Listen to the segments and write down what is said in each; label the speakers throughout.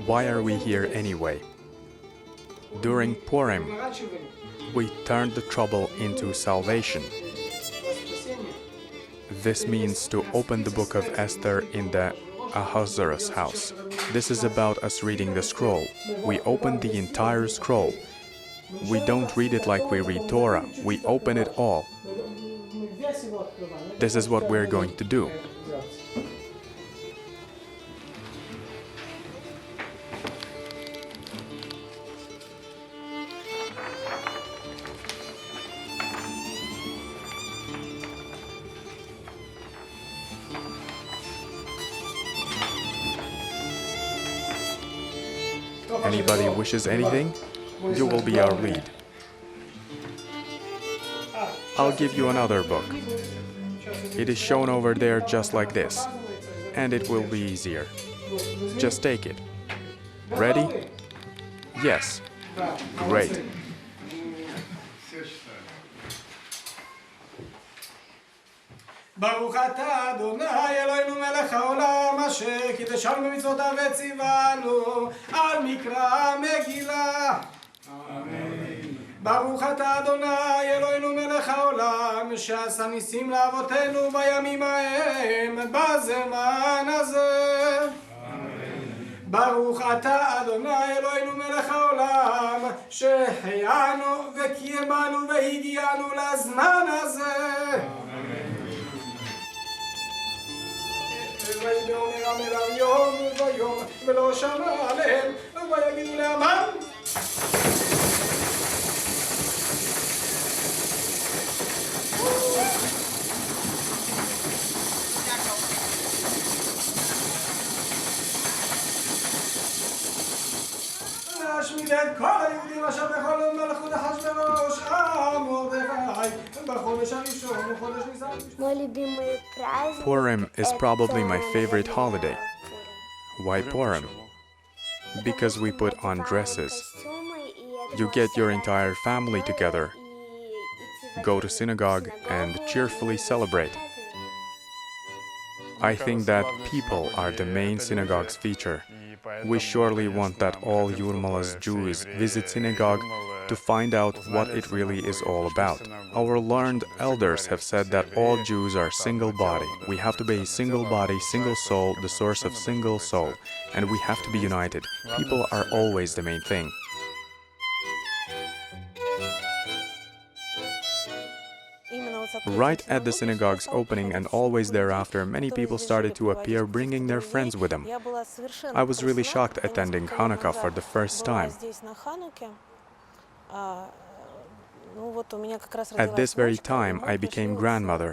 Speaker 1: Why are we here anyway? During Purim, we turned the trouble into salvation. This means to open the book of Esther in the Ahasuerus house. This is about us reading the scroll. We open the entire scroll. We don't read it like we read Torah. We open it all. This is what we're going to do. Anybody wishes anything, you will be our lead. I'll give you another book. It is shown over there just like this, and it will be easier. Just take it. Ready? Yes. Great.
Speaker 2: ברוך אתה אדוני אלוהינו מלך העולם אשר קידשנו במצוותיו וציוונו על מקרא מגילה. אמן. ברוך אתה אדוני אלוהינו מלך העולם שעשה ניסים לאבותינו בימים ההם בזמן הזה. אמן. ברוך אתה אדוני אלוהינו מלך העולם שהחיינו וקיימנו והגיענו לזמן הזה. וידבר עמל יום ויום ולא שמע עליהם ויגידו לעמם להשמיד את כל היהודים אשר בכל מלכות אחשוורוש מרדכי בחודש הראשון וחודש ניסן.
Speaker 1: Purim is probably my favorite holiday. Why Purim? Because we put on dresses. You get your entire family together, go to synagogue and cheerfully celebrate. I think that people are the main synagogue's feature. We surely want that all Jewrmala's Jews visit synagogue to find out what it really is all about. Our learned elders have said that all Jews are single body. We have to be a single body, single soul, the source of single soul, and we have to be united. People are always the main thing. Right at the synagogue's opening and always thereafter, many people started to appear bringing their friends with them. I was really shocked attending Hanukkah for the first time. At this very time, I became grandmother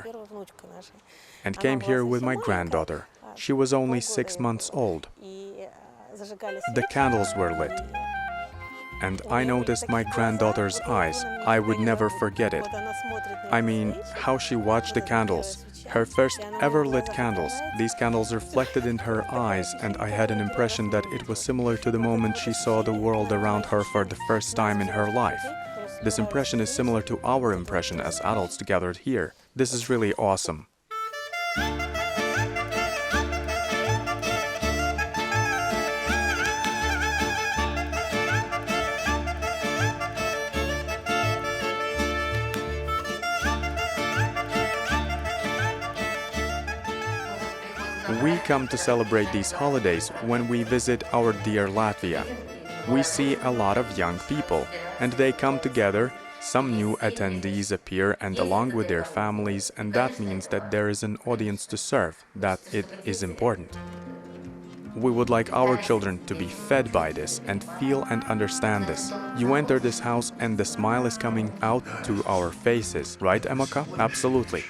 Speaker 1: and came here with my granddaughter. She was only 6 months old. The candles were lit, and I noticed my granddaughter's eyes. I would never forget it. I mean, how she watched the candles. Her first ever lit candles. These candles reflected in her eyes, and I had an impression that it was similar to the moment she saw the world around her for the first time in her life. This impression is similar to our impression as adults gathered here. This is really awesome. We come to celebrate these holidays when we visit our dear Latvia. We see a lot of young people, and they come together. Some new attendees appear and along with their families, and that means that there is an audience to serve, that it is important. We would like our children to be fed by this and feel and understand this. You enter this house and the smile is coming out to our faces, right, Emaka? Absolutely.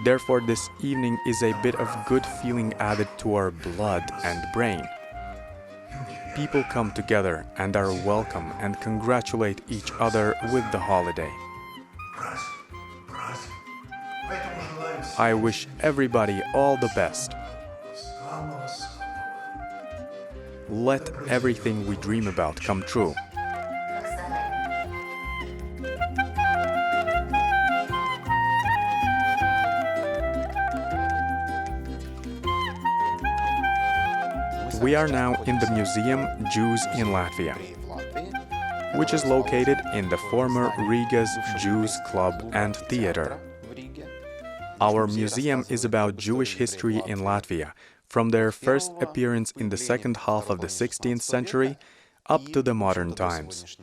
Speaker 1: Therefore, this evening is a bit of good feeling added to our blood and brain. People come together and are welcome and congratulate each other with the holiday. I wish everybody all the best. Let everything we dream about come true. We are now in the museum Jews in Latvia, which is located in the former Riga's Jews Club and Theatre. Our museum is about Jewish history in Latvia, from their first appearance in the second half of the 16th century up to the modern times.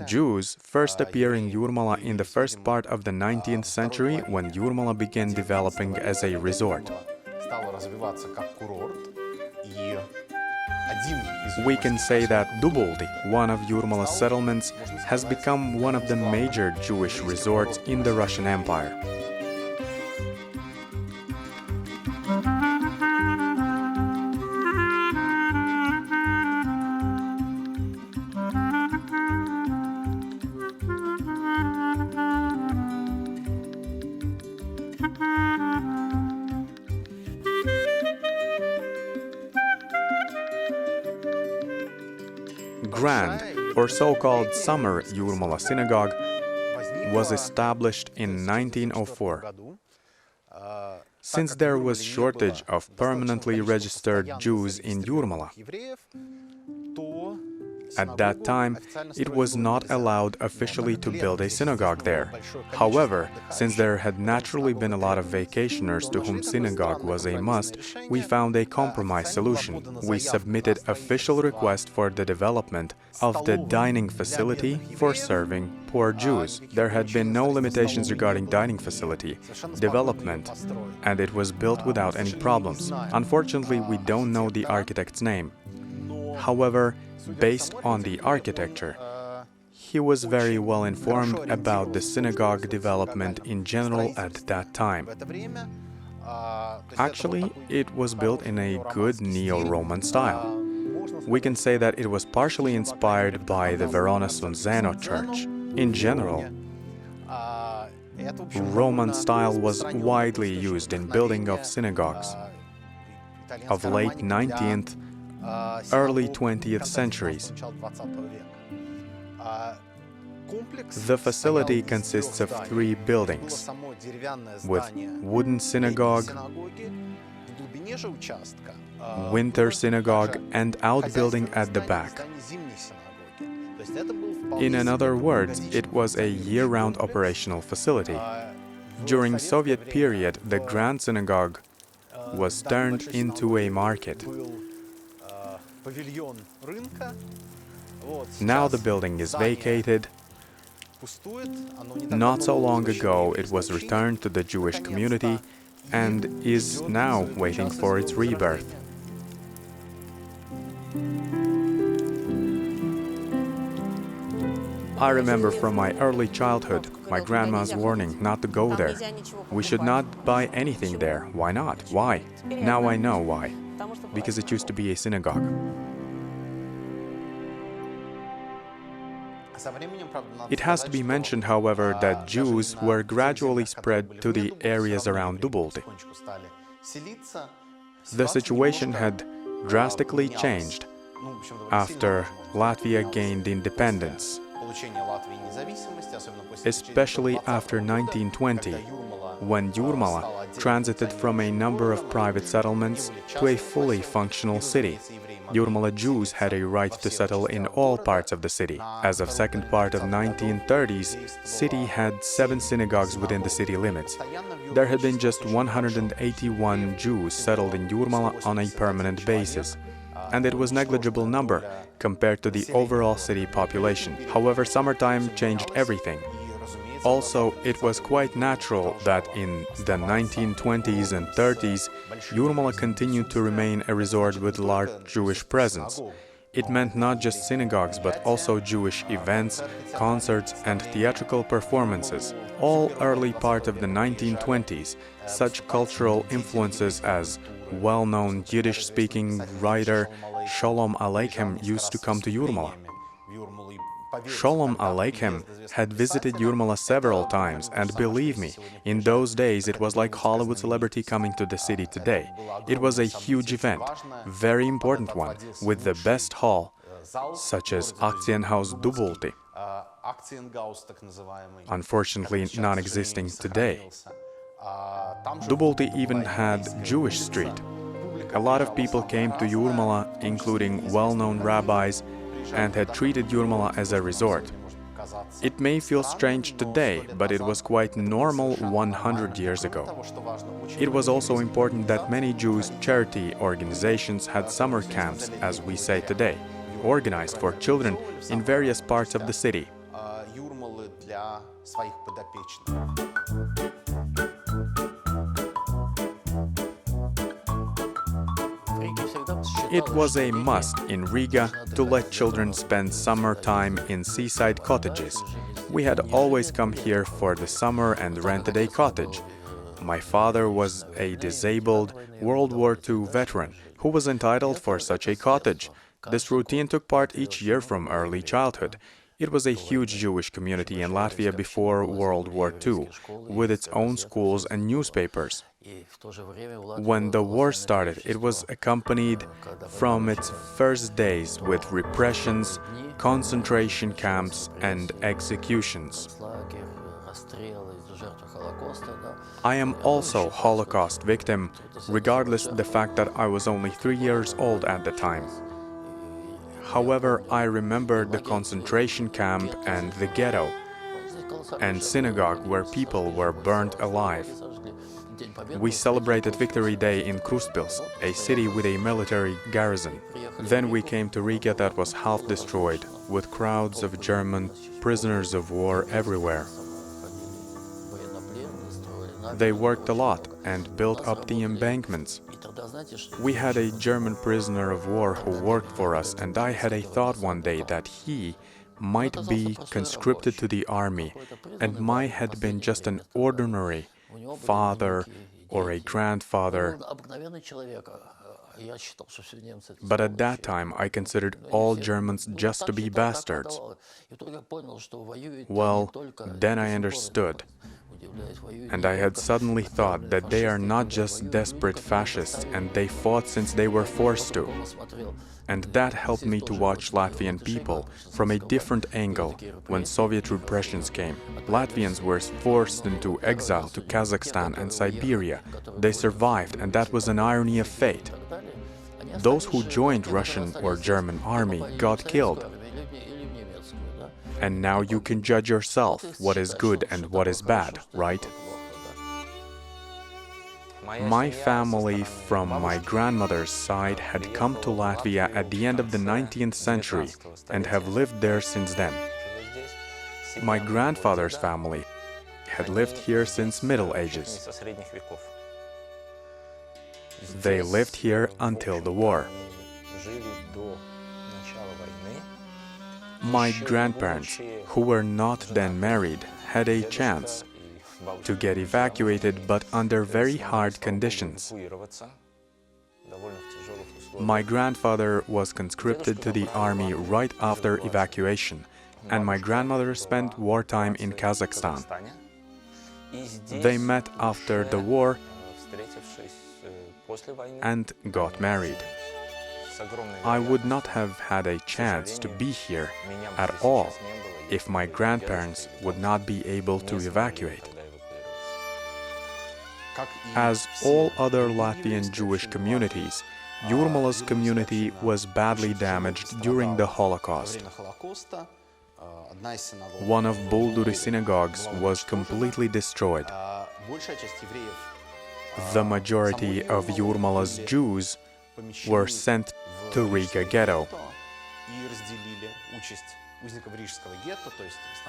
Speaker 1: Jews first appear in Jurmala in the first part of the 19th century when Jurmala began developing as a resort. We can say that Buldury, one of Jurmala's settlements, has become one of the major Jewish resorts in the Russian Empire. Grand, or so-called Summer Jewrmala synagogue, was established in 1904. Since there was shortage of permanently registered Jews in Jewrmala, at that time, it was not allowed officially to build a synagogue there. However, since there had naturally been a lot of vacationers to whom synagogue was a must, we found a compromise solution. We submitted official request for the development of the dining facility for serving poor Jews. There had been no limitations regarding dining facility development, and it was built without any problems. Unfortunately, we don't know the architect's name. However, based on the architecture, he was very well informed about the synagogue development in general at that time. Actually, it was built in a good neo-Roman style. We can say that it was partially inspired by the Verona Sunzeno church. In general, Roman style was widely used in building of synagogues of late 19th, early 20th centuries. The facility consists of 3 buildings, with wooden synagogue, winter synagogue, and outbuilding at the back. In other words, it was a year-round operational facility. During Soviet period, the Grand Synagogue was turned into a market. Now the building is vacated. Not so long ago it was returned to the Jewish community and is now waiting for its rebirth. I remember from my early childhood my grandma's warning not to go there. We should not buy anything there. Why not? Why? Now I know why. Because it used to be a synagogue. It has to be mentioned, however, that Jews were gradually spread to the areas around Buldury. The situation had drastically changed after Latvia gained independence, especially after 1920, when Jewrmala transited from a number of private settlements to a fully functional city. Jurmala Jews had a right to settle in all parts of the city. As of second part of 1930s, city had 7 synagogues within the city limits. There had been just 181 Jews settled in Jurmala on a permanent basis, and it was negligible number compared to the overall city population. However, summertime changed everything. Also, it was quite natural that in the 1920s and 30s, Jewrmala continued to remain a resort with large Jewish presence. It meant not just synagogues, but also Jewish events, concerts, and theatrical performances. All early part of the 1920s, such cultural influences as well-known Yiddish-speaking writer Sholem Aleichem used to come to Jewrmala. Sholem Aleichem had visited Jewrmala several times, and believe me, in those days it was like Hollywood celebrity coming to the city today. It was a huge event, very important one, with the best hall, such as Aktienhaus Buldury, unfortunately non-existing today. Buldury even had Jewish street. A lot of people came to Jurmala, including well-known rabbis, and had treated Jurmala as a resort. It may feel strange today, but it was quite normal 100 years ago. It was also important that many Jewish charity organizations had summer camps, as we say today, organized for children in various parts of the city. It was a must in Riga to let children spend summer time in seaside cottages. We had always come here for the summer and rented a cottage. My father was a disabled World War II veteran who was entitled for such a cottage. This routine took part each year from early childhood. It was a huge Jewish community in Latvia before World War II, with its own schools and newspapers. When the war started, it was accompanied from its first days with repressions, concentration camps, and executions. I am also Holocaust victim, regardless of the fact that I was only 3 years old at the time. However, I remember the concentration camp and the ghetto and synagogue where people were burnt alive. We celebrated Victory Day in Krustpils, a city with a military garrison. Then we came to Riga that was half destroyed, with crowds of German prisoners of war everywhere. They worked a lot and built up the embankments. We had a German prisoner of war who worked for us, and I had a thought one day that he might be conscripted to the army, and mine had been just an ordinary father or a grandfather. But at that time, I considered all Germans just to be bastards. Well, then I understood. And I had suddenly thought that they are not just desperate fascists and they fought since they were forced to. And that helped me to watch Latvian people from a different angle when Soviet repressions came. Latvians were forced into exile to Kazakhstan and Siberia. They survived, and that was an irony of fate. Those who joined Russian or German army got killed. And now you can judge yourself what is good and what is bad, right? My family from my grandmother's side had come to Latvia at the end of the 19th century and have lived there since then. My grandfather's family had lived here since Middle Ages. They lived here until the war. My grandparents, who were not then married, had a chance to get evacuated, but under very hard conditions. My grandfather was conscripted to the army right after evacuation, and my grandmother spent wartime in Kazakhstan. They met after the war and got married. I would not have had a chance to be here at all if my grandparents would not be able to evacuate. As all other Latvian Jewish communities, Jurmala's community was badly damaged during the Holocaust. One of Buldury synagogues was completely destroyed. The majority of Jurmala's Jews were sent to Riga ghetto.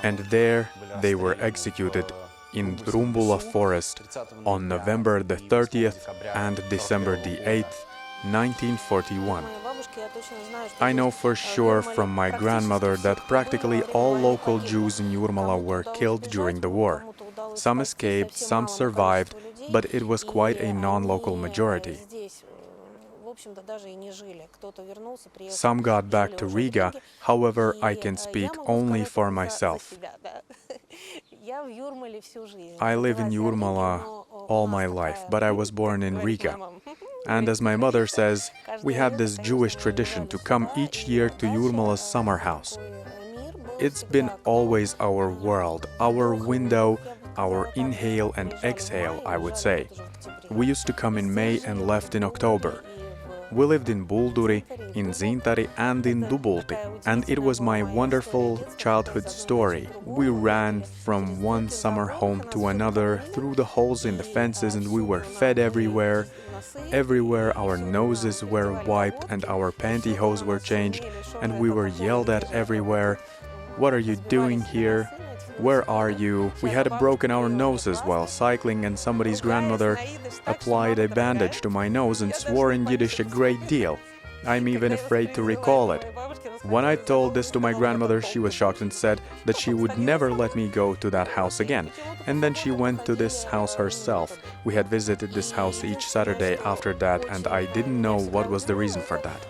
Speaker 1: And there they were executed in Rumbula forest on November the 30th and December the 8th, 1941. I know for sure from my grandmother that practically all local Jews in Jurmala were killed during the war. Some escaped, some survived, but it was quite a non-local majority. Some got back to Riga, however, I can speak only for myself. I live in Jurmala all my life, but I was born in Riga. And as my mother says, we had this Jewish tradition to come each year to Jurmala's summer house. It's been always our world, our window, our inhale and exhale, I would say. We used to come in May and left in October. We lived in Buldury, in Dzintari and in Dubulti, and it was my wonderful childhood story. We ran from one summer home to another through the holes in the fences, and we were fed everywhere. Everywhere our noses were wiped and our pantyhose were changed, and we were yelled at everywhere. "What are you doing here? Where are you?" We had broken our noses while cycling, and somebody's grandmother applied a bandage to my nose and swore in Yiddish a great deal. I'm even afraid to recall it. When I told this to my grandmother, she was shocked and said that she would never let me go to that house again. And then she went to this house herself. We had visited this house each Saturday after that, and I didn't know what was the reason for that.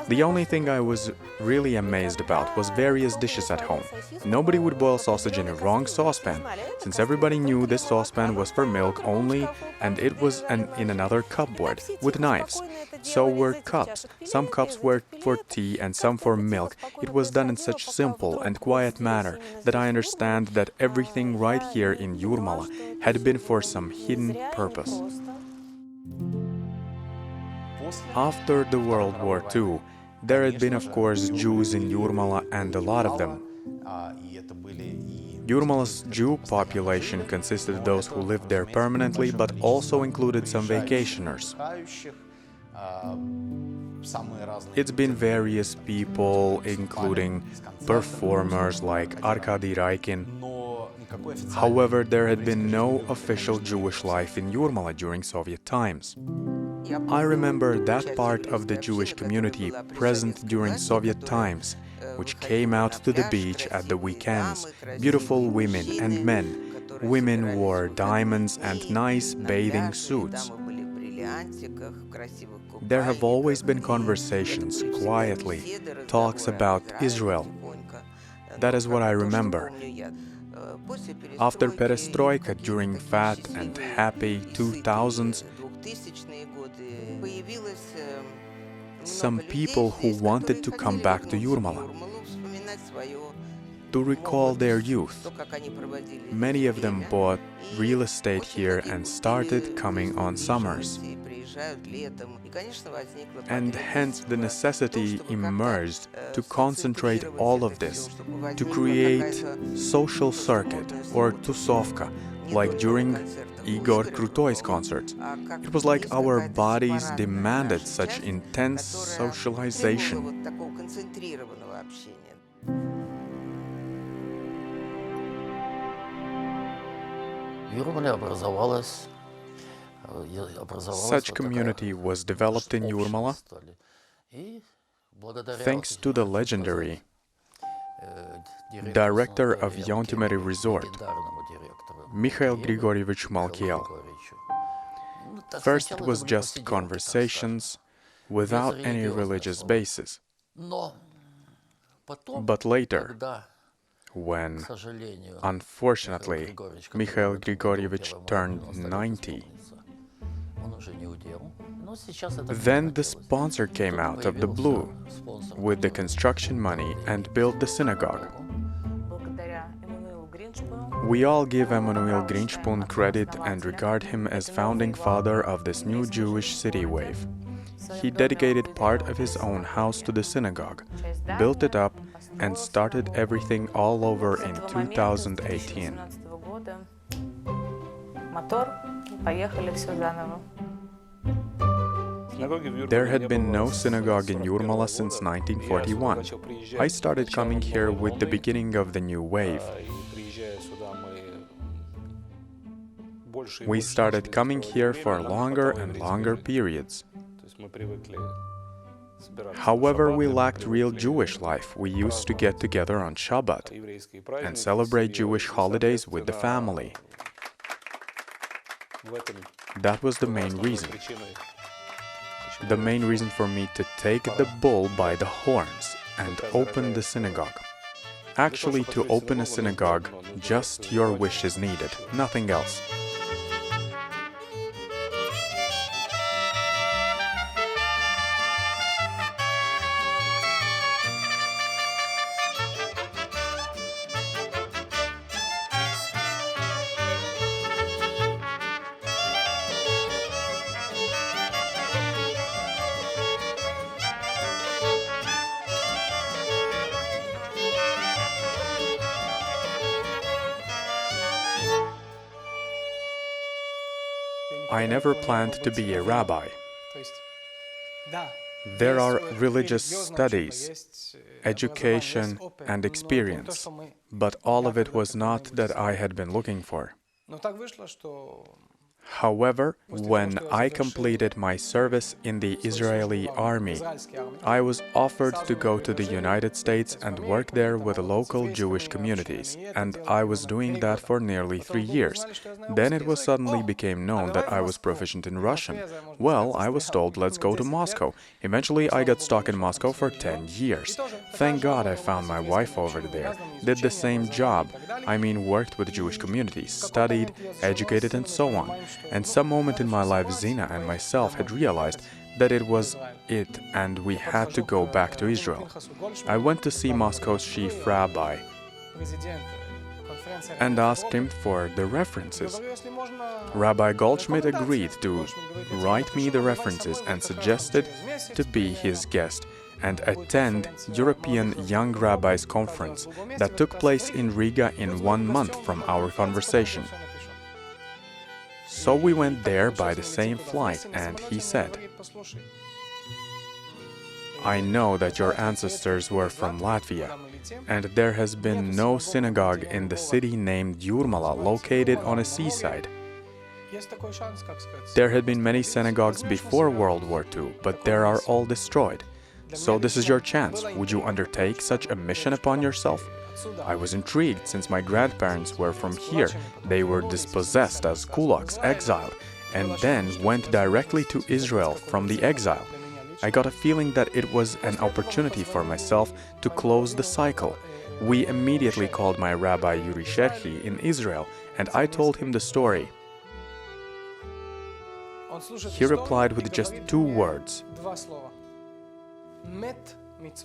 Speaker 1: The only thing I was really amazed about was various dishes at home. Nobody would boil sausage in a wrong saucepan, since everybody knew this saucepan was for milk only, and it was in another cupboard with knives. So were cups. Some cups were for tea and some for milk. It was done in such simple and quiet manner that I understand that everything right here in Jurmala had been for some hidden purpose. After the World War II, there had been, of course, Jews in Jurmala, and a lot of them. Jurmala's Jew population consisted of those who lived there permanently, but also included some vacationers. It's been various people, including performers like Arkady Raikin. However, there had been no official Jewish life in Jurmala during Soviet times. I remember that part of the Jewish community present during Soviet times, which came out to the beach at the weekends, beautiful women and men. Women wore diamonds and nice bathing suits. There have always been conversations, quietly, talks about Israel. That is what I remember. After perestroika, during fat and happy 2000s, some people who wanted to come back to Jurmala, to recall their youth. Many of them bought real estate here and started coming on summers. And hence the necessity emerged to concentrate all of this, to create social circuit or tusovka, like during Igor Krutoy's concerts. It was like our bodies demanded such intense socialization. Such community was developed in Jurmala thanks to the legendary director of Yontimeri Resort, Mikhail Grigorievich Malkiel. First it was just conversations without any religious basis. But later, when, unfortunately, Mikhail Grigorievich turned 90, then the sponsor came out of the blue with the construction money and built the synagogue. We all give Emanuel Grinchpun credit and regard him as founding father of this new Jewish city wave. He dedicated part of his own house to the synagogue, built it up, and started everything all over in 2018. There had been no synagogue in Jurmala since 1941. I started coming here with the beginning of the new wave. We started coming here for longer and longer periods. However, we lacked real Jewish life. We used to get together on Shabbat and celebrate Jewish holidays with the family. That was the main reason. The main reason for me to take the bull by the horns and open the synagogue. Actually, to open a synagogue, just your wish is needed, nothing else. I never planned to be a rabbi. There are religious studies, education, and experience, but all of it was not that I had been looking for. However, when I completed my service in the Israeli army, I was offered to go to the United States and work there with local Jewish communities, and I was doing that for nearly 3 years. Then it was suddenly became known that I was proficient in Russian. Well, I was told, let's go to Moscow. Eventually, I got stuck in Moscow for 10 years. Thank God I found my wife over there, did the same job. I mean, worked with Jewish communities, studied, educated, and so on. And some moment in my life, Zina and myself had realized that it was it, and we had to go back to Israel. I went to see Moscow's chief rabbi and asked him for the references. Rabbi Goldschmidt agreed to write me the references and suggested to be his guest and attend European Young Rabbis Conference that took place in Riga in 1 month from our conversation. So we went there by the same flight, and he said, I know that your ancestors were from Latvia, and there has been no synagogue in the city named Jewrmala, located on a seaside. There had been many synagogues before World War II, but they are all destroyed. So this is your chance. Would you undertake such a mission upon yourself? I was intrigued, since my grandparents were from here. They were dispossessed as kulaks, exiled, and then went directly to Israel from the exile. I got a feeling that it was an opportunity for myself to close the cycle. We immediately called my Rabbi Yuri in Israel, and I told him the story. He replied with just 2 words.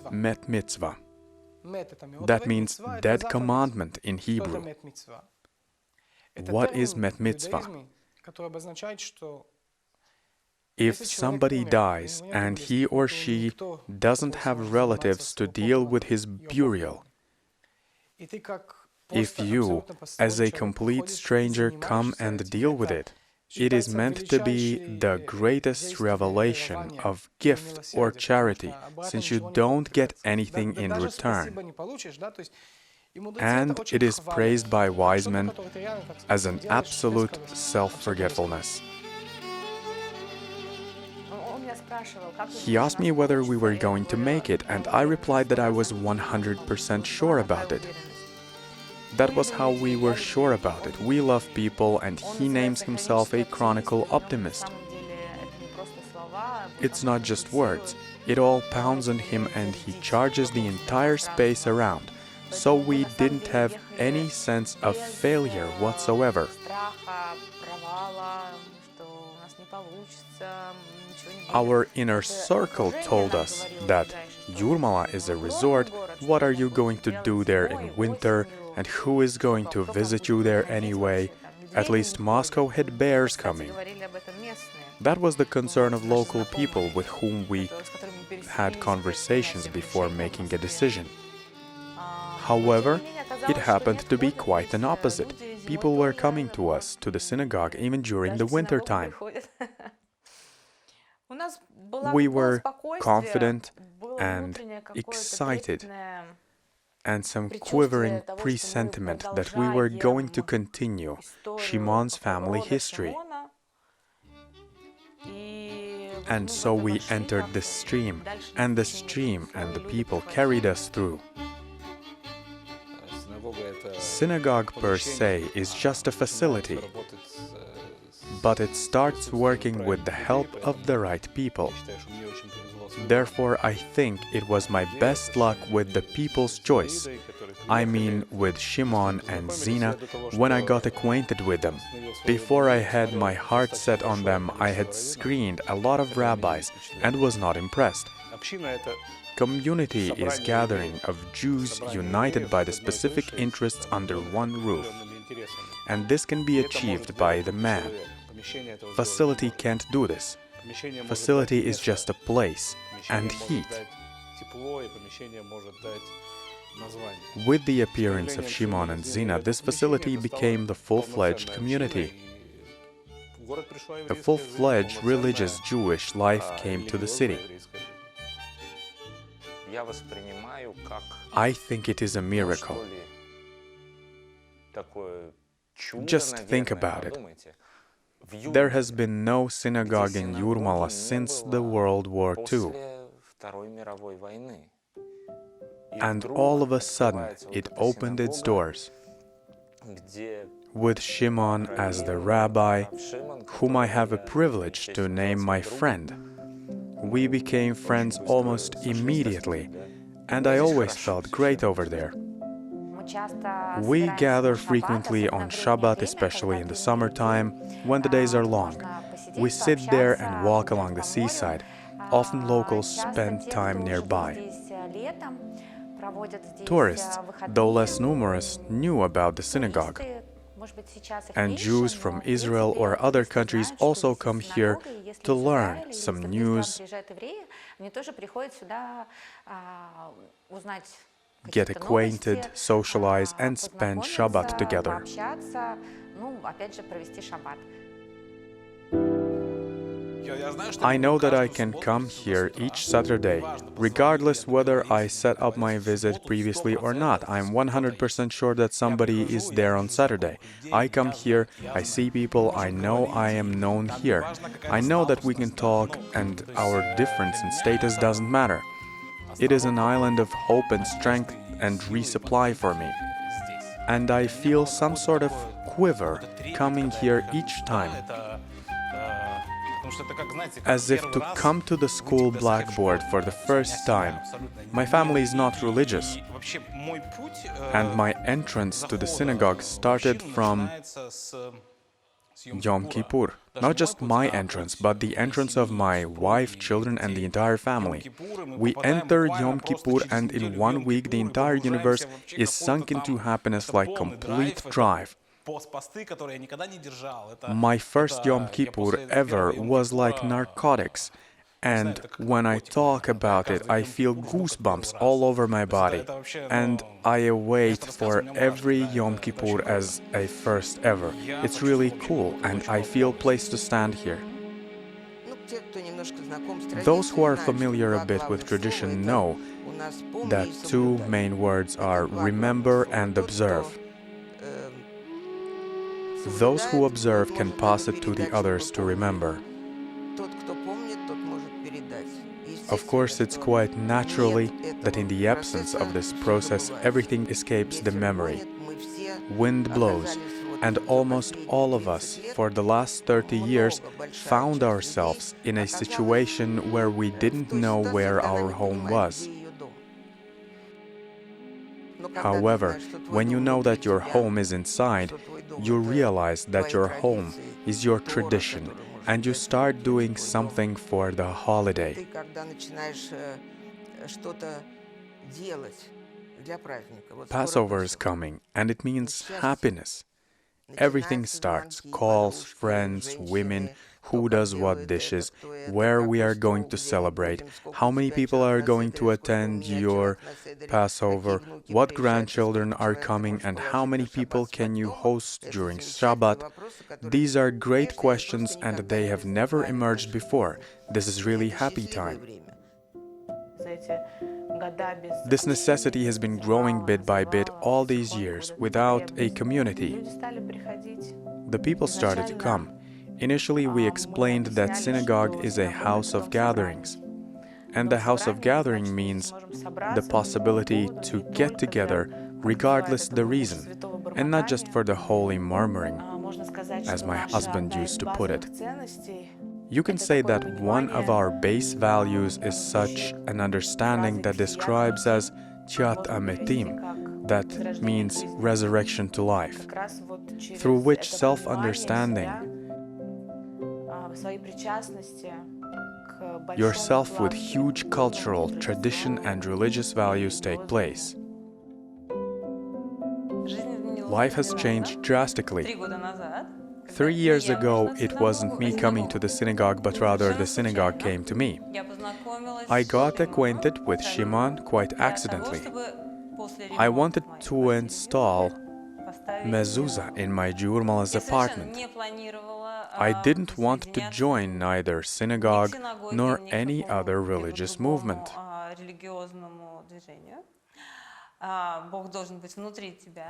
Speaker 1: Met mitzvah. That means dead commandment in Hebrew. What is met mitzvah? If somebody dies and he or she doesn't have relatives to deal with his burial, if you, as a complete stranger, come and deal with it, it is meant to be the greatest revelation of gift or charity, since you don't get anything in return. And it is praised by wise men as an absolute self-forgetfulness. He asked me whether we were going to make it, and I replied that I was 100% sure about it. That was how we were sure about it. We love people, and he names himself a chronicle optimist. It's not just words. It all pounds on him, and he charges the entire space around. So we didn't have any sense of failure whatsoever. Our inner circle told us that Jurmala is a resort. What are you going to do there in winter? And who is going to visit you there anyway? At least Moscow had bears coming. That was the concern of local people with whom we had conversations before making a decision. However, it happened to be quite an opposite. People were coming to us, to the synagogue, even during the winter time. We were confident and excited, and some quivering presentiment that we were going to continue Shimon's family history. And so we entered the stream and the people carried us through. Synagogue per se is just a facility, but it starts working with the help of the right people. Therefore, I think it was my best luck with the people's choice. I mean, with Shimon and Zina, when I got acquainted with them. Before I had my heart set on them, I had screened a lot of rabbis and was not impressed. Community is gathering of Jews united by the specific interests under one roof. And this can be achieved by the man. Facility can't do this. Facility is just a place and heat. With the appearance of Shimon and Zina, this facility became the full-fledged community. A full-fledged religious Jewish life came to the city. I think it is a miracle. Just think about it. There has been no synagogue in Jewrmala since the World War II. And all of a sudden, it opened its doors. With Shimon as the rabbi, whom I have a privilege to name my friend. We became friends almost immediately, and I always felt great over there. We gather frequently on Shabbat, especially in the summertime, when the days are long. We sit there and walk along the seaside. Often locals spend time nearby. Tourists, though less numerous, knew about the synagogue. And Jews from Israel or other countries also come here to learn some news, get acquainted, socialize, and spend Shabbat together. I know that I can come here each Saturday, regardless whether I set up my visit previously or not. I'm 100% sure that somebody is there on Saturday. I come here, I see people, I know I am known here. I know that we can talk and our difference in status doesn't matter. It is an island of hope and strength and resupply for me. And I feel some sort of quiver coming here each time. As if to come to the school blackboard for the first time. My family is not religious, and my entrance to the synagogue started from Yom Kippur. Not just my entrance, but the entrance of my wife, children, and the entire family. We enter Yom Kippur, and in 1 week the entire universe is sunk into happiness like complete drive. My first Yom Kippur ever was like narcotics, and when I talk about it, I feel goosebumps all over my body, and I await for every Yom Kippur as a first ever. It's really cool, and I feel placed to stand here. Those who are familiar a bit with tradition know that two main words are remember and observe. Those who observe can pass it to the others to remember. Of course, it's quite naturally that in the absence of this process, everything escapes the memory. Wind blows, and almost all of us, for the last 30 years, found ourselves in a situation where we didn't know where our home was. However, when you know that your home is inside, you realize that your home is your tradition, and you start doing something for the holiday. Passover is coming, and it means happiness. Everything starts, calls, friends, women, who does what dishes, where we are going to celebrate, how many people are going to attend your Passover, what grandchildren are coming, and how many people can you host during Shabbat. These are great questions, and they have never emerged before. This is really happy time. This necessity has been growing bit by bit all these years without a community. The people started to come. Initially, we explained that synagogue is a house of gatherings. And the house of gathering means the possibility to get together regardless the reason, and not just for the holy murmuring, as my husband used to put it. You can say that one of our base values is such an understanding that describes as Tchiat Ametim, that means resurrection to life, through which self-understanding, yourself with huge cultural, tradition and religious values take place. Life has changed drastically. 3 years ago, it wasn't me coming to the synagogue, but rather the synagogue came to me. I got acquainted with Shimon quite accidentally. I wanted to install mezuzah in my Jewrmala's apartment. I didn't want to join neither synagogue nor any other religious movement.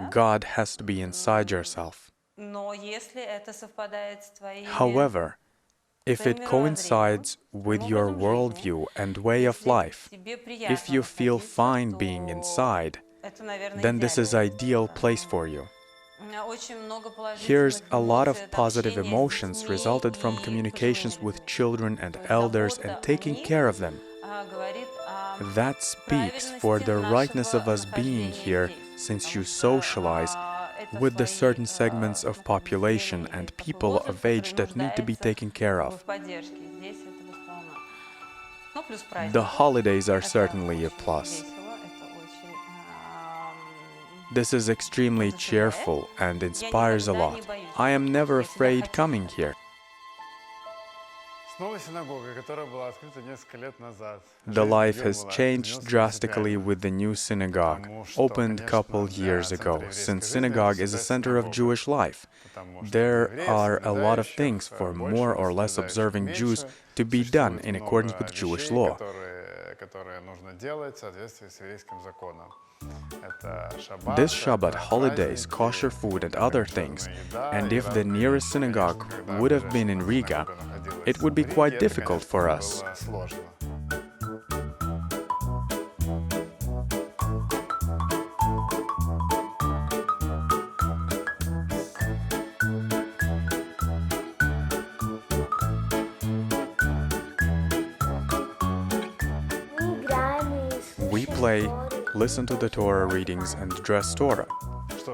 Speaker 1: God has to be inside yourself. However, if it coincides with your worldview and way of life, if you feel fine being inside, then this is ideal place for you. Here's a lot of positive emotions resulted from communications with children and elders and taking care of them. That speaks for the rightness of us being here, since you socialize with the certain segments of population and people of age that need to be taken care of. The holidays are certainly a plus. This is extremely cheerful and inspires a lot. I am never afraid coming here. The life has changed drastically with the new synagogue, opened a couple years ago, since synagogue is a center of Jewish life. There are a lot of things for more or less observing Jews to be done in accordance with Jewish law. This Shabbat, holidays, kosher food and other things, and if the nearest synagogue would have been in Riga, it would be quite difficult for us. We play, listen to the Torah readings and dress Torah.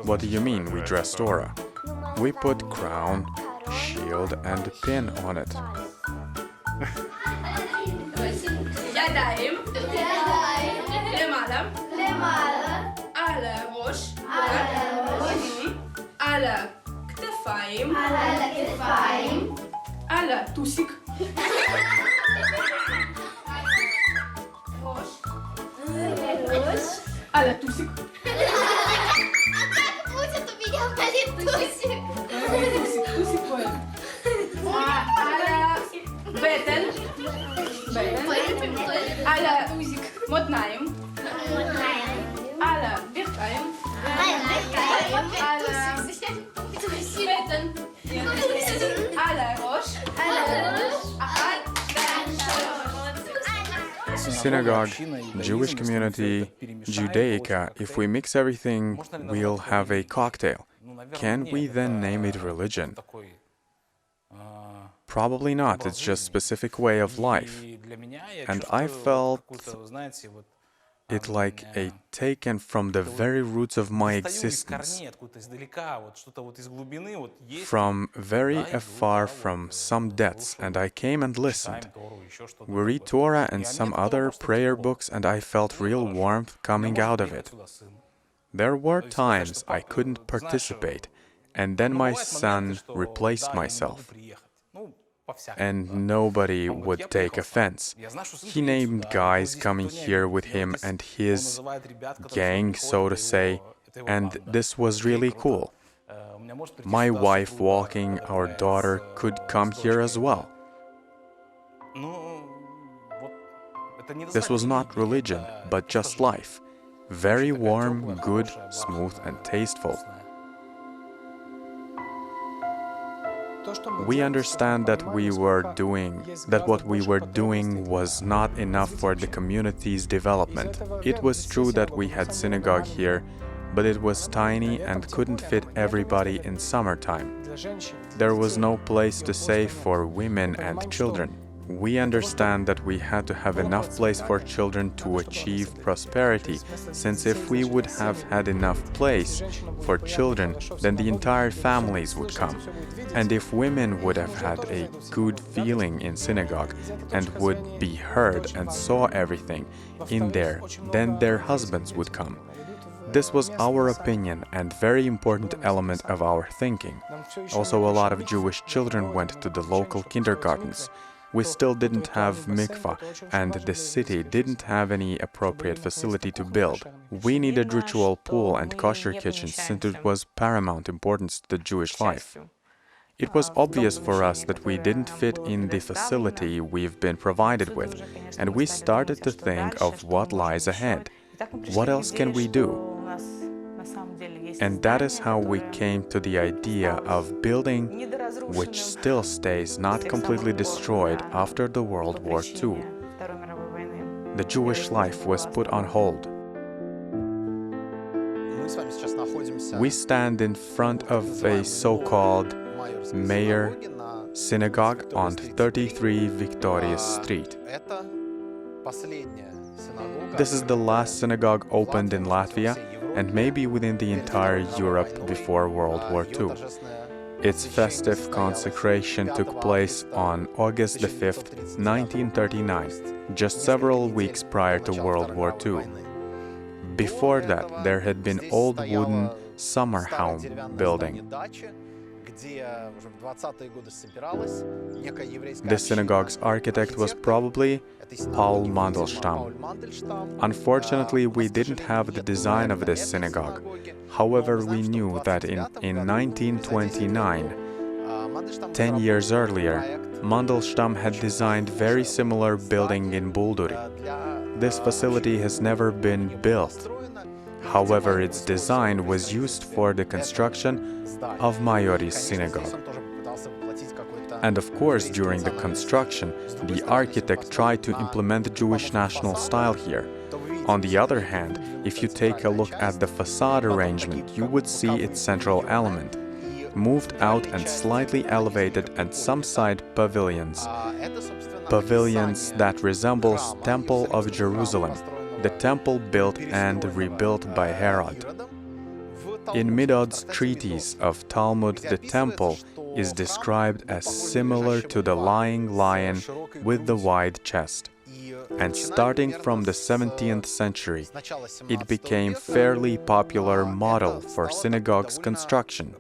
Speaker 1: What do you mean we dress Torah? We put crown, shield and pin on it. Synagogue, Jewish community, Judaica, if we mix everything, we'll have a cocktail. Can we then name it religion? Probably not, it's just a specific way of life. And I felt it like a taken from the very roots of my existence, from very afar from some depths, and I came and listened. We read Torah and some other prayer books, and I felt real warmth coming out of it. There were times I couldn't participate, and then my son replaced myself. And nobody would take offense. He named guys coming here with him and his gang, so to say, and this was really cool. My wife walking our daughter could come here as well. This was not religion, but just life. Very warm, good, smooth and tasteful. We understand that what we were doing was not enough for the community's development. It was true that we had synagogue here, but it was tiny and couldn't fit everybody in summertime. There was no place to save for women and children. We understand that we had to have enough place for children to achieve prosperity, since if we would have had enough place for children, then the entire families would come. And if women would have had a good feeling in synagogue and would be heard and saw everything in there, then their husbands would come. This was our opinion and very important element of our thinking. Also, a lot of Jewish children went to the local kindergartens. We still didn't have mikvah, and the city didn't have any appropriate facility to build. We needed ritual pool and kosher kitchen since it was paramount importance to the Jewish life. It was obvious for us that we didn't fit in the facility we've been provided with, and we started to think of what lies ahead. What else can we do? And that is how we came to the idea of building which still stays not completely destroyed after the World War II. The Jewish life was put on hold. We stand in front of a so-called Mayor synagogue on 33 Victoria Street. This is the last synagogue opened in Latvia and maybe within the entire Europe before World War II. Its festive consecration took place on August the 5th, 1939, just several weeks prior to World War II. Before that, there had been old wooden summer home building. The synagogue's architect was probably Paul Mandelstam. Unfortunately, we didn't have the design of this synagogue. However, we knew that in 1929, 10 years earlier, Mandelstam had designed very similar building in Buldury. This facility has never been built. However, its design was used for the construction of Maiori's synagogue. And of course, during the construction, the architect tried to implement the Jewish national style here. On the other hand, if you take a look at the facade arrangement, you would see its central element, moved out and slightly elevated, and some side pavilions. Pavilions that resembles Temple of Jerusalem, the temple built and rebuilt by Herod. In Midod's treatise of Talmud, the temple is described as similar to the lying lion with the wide chest. And starting from the 17th century, it became a fairly popular model for synagogues construction.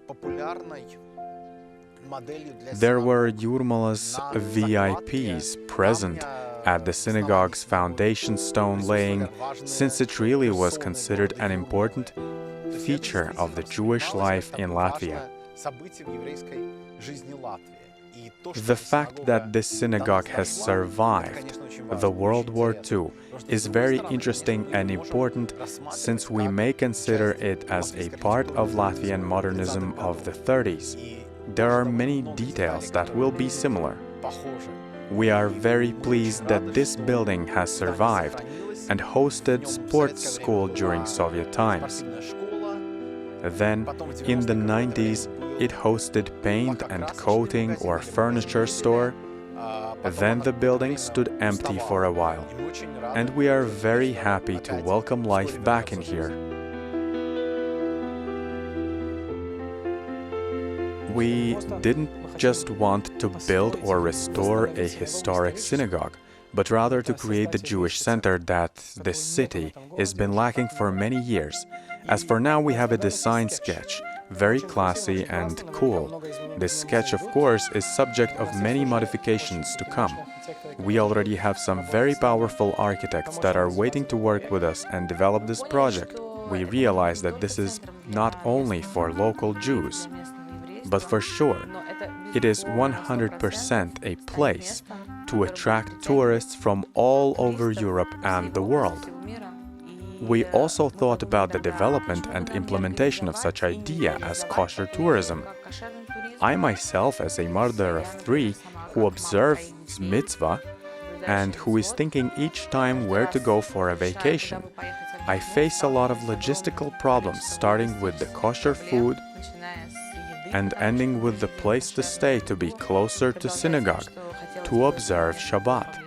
Speaker 1: There were Jurmala's VIPs present at the synagogue's foundation stone laying, since it really was considered an important feature of the Jewish life in Latvia. The fact that this synagogue has survived the World War II is very interesting and important, since we may consider it as a part of Latvian modernism of the 30s. There are many details that will be similar. We are very pleased that this building has survived and hosted sports school during Soviet times. Then, in the 90s, it hosted paint and coating or furniture store. Then the building stood empty for a while, and we are very happy to welcome life back in here. We didn't just want to build or restore a historic synagogue, but rather to create the Jewish center that this city has been lacking for many years. As for now, we have a design sketch, very classy and cool. This sketch, of course, is subject of many modifications to come. We already have some very powerful architects that are waiting to work with us and develop this project. We realize that this is not only for local Jews, but for sure, it is 100% a place to attract tourists from all over Europe and the world. We also thought about the development and implementation of such idea as kosher tourism. I myself, as a mother of 3 who observes mitzvah and who is thinking each time where to go for a vacation, I face a lot of logistical problems, starting with the kosher food and ending with the place to stay to be closer to synagogue, to observe Shabbat.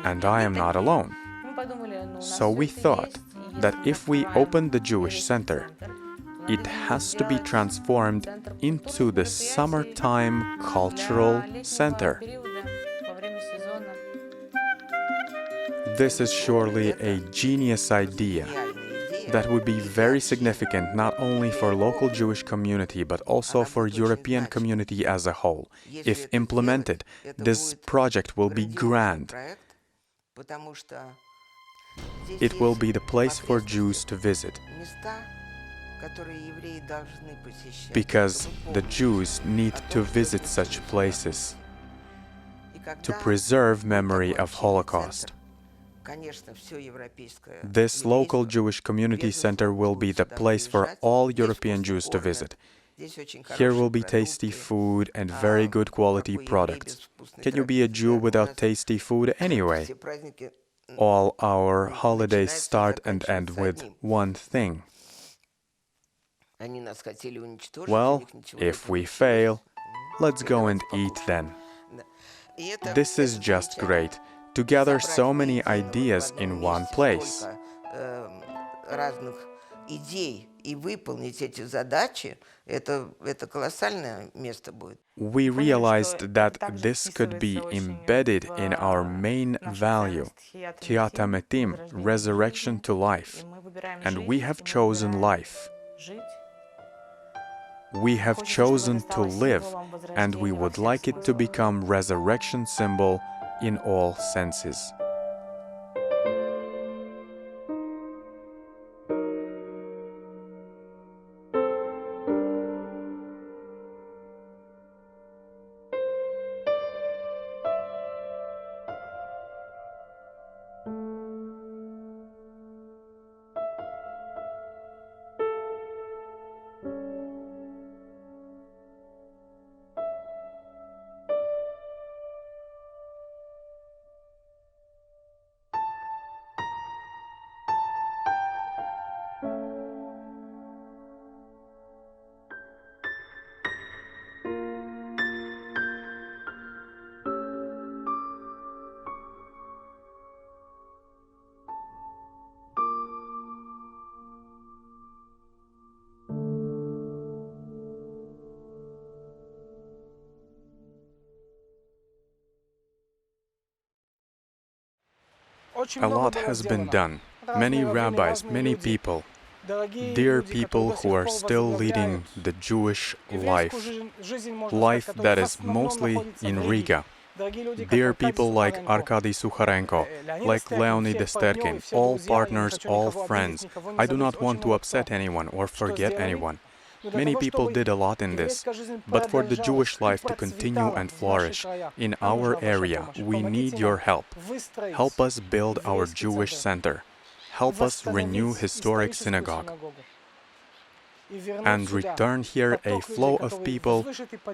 Speaker 1: And I am not alone. So we thought that if we open the Jewish Center, it has to be transformed into the summertime cultural center. This is surely a genius idea that would be very significant not only for local Jewish community but also for European community as a whole. If implemented, this project will be grand. It will be the place for Jews to visit. because the Jews need to visit such places to preserve memory of Holocaust. This local Jewish community center will be the place for all European Jews to visit. Here will be tasty food and very good quality products. Can you be a Jew without tasty food anyway? All our holidays start and end with one thing. Well, if we fail, let's go and eat then. This is just great, to gather so many ideas in one place. We realized that this could be embedded in our main value, Tchiat HaMetim, resurrection to life, and we have chosen life. We have chosen to live, and we would like it to become resurrection symbol in all senses. A lot has been done. Many rabbis, many people, dear people who are still leading the Jewish life that is mostly in Riga. Dear people like Arkady Sukharenko, like Leonid Esterkin, all partners, all friends. I do not want to upset anyone or forget anyone. Many people did a lot in this, but for the Jewish life to continue and flourish in our area, we need your help. Help us build our Jewish center. Help us renew historic synagogue. And return here a flow of people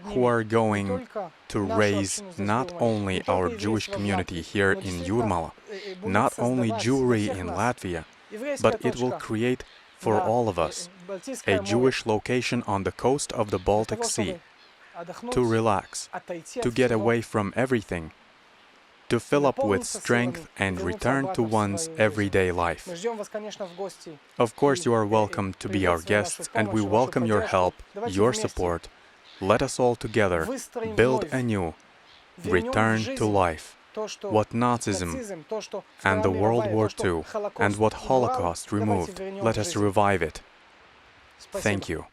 Speaker 1: who are going to raise not only our Jewish community here in Jurmala, not only Jewry in Latvia, but it will create for all of us a Jewish location on the coast of the Baltic Sea, to relax, to get away from everything, to fill up with strength and return to one's everyday life. Of course, you are welcome to be our guests, and we welcome your help, your support. Let us all together build anew, return to life, what Nazism and the World War II and what Holocaust removed. Let us revive it. Thank you.